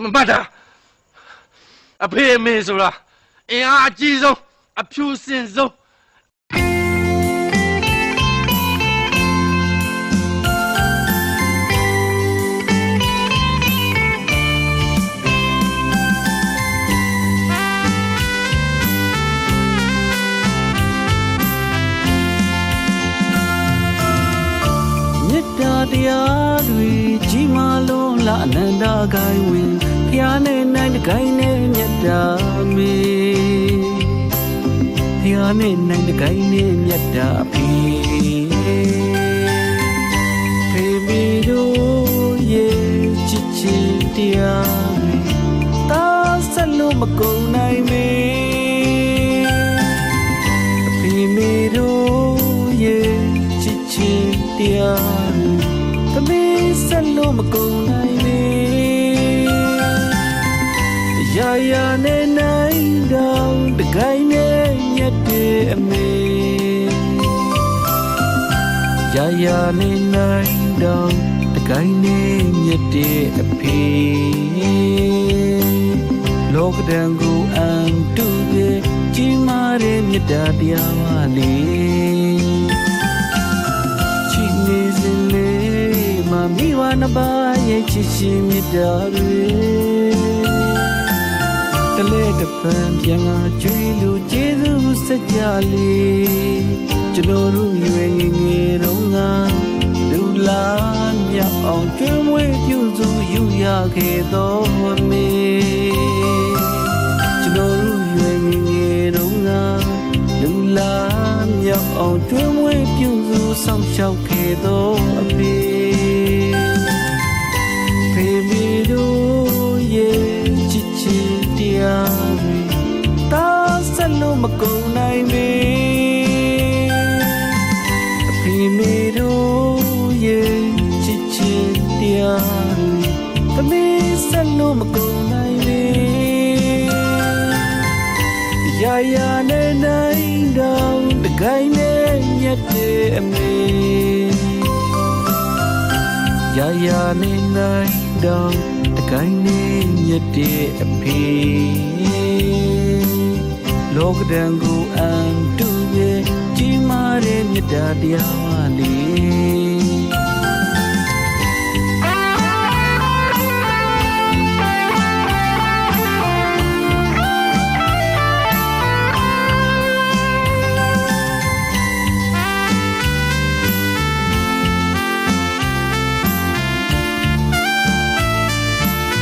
မှတ်တာအဖေအမေဆိုတာအင်အားအကြီးဆုံးအဖြူစင်ဆုံးတရားတွေကြီးမားလုံးလာအနန္တကိုင်းဝင်ဖျားနဲ့နိုင်တကိုင်းနဲ့မြတ်တာမေဖျားနဲ့နိုင်တကိုင်းနဲ့မြတ်တာဖေဖေမီတို့ရဲ့ချစ်ချင်းတရားတွေတာဆက်လို့မကုန်နိုင်မေဖေမီတို့ရဲ့ချစ်ချင်းတရားသမီးဆက်လို့မကုန်နိုင်လေရာရာနဲ့နိုင်တော့တကိုင်းနဲ့ညက်တဲ့အမေရာရာနဲ့နိုင်တော့တကိုင်းနဲ့ညက်တဲ့အဖေလောကဒံကိုအန်တူရဲ့ကြီးမားတဲ့မြတ်တရားပါလေမိဘနှစ်ပါးရဲ့ချစ်ရှင်မြတ်တာတွေတလဲတပံပြန်လာကြွေးလို့ကျေးဇူးစကြလေကျွန်တော်တို့ရွယ်ငယ်တော့ငါလူလာမြောက်အောင်ကျွေးမွေးပြုစုယူရခဲ့တော်မေကျွန်တော်တို့ရွယ်ငယ်တော့ငါလူလာမြောက်အောင်ကျွေးမွေးပြုစုဆောင်ရှောက်ခဲ့တော်အဖေဖေမီတို့ရဲ့ချစ်ချစ်တရားတွေတာဆက်လို့မကုန်နိုင်မေဖေမီတို့ရဲ့ချစ်ချစ်တရားတွေသမီးဆက်လို့မကုန်နိုင်မေရာရာနဲ့နိုင်တော့တကိုင်းနဲ့ညက်တဲ့အမေရာရာနဲ့နိုင်တော့တကိုင်းနဲ့ညက်တဲ့အဖေလောကဒံကိုအန်တူရဲ့ကြီးမားတဲ့မြတ်တရား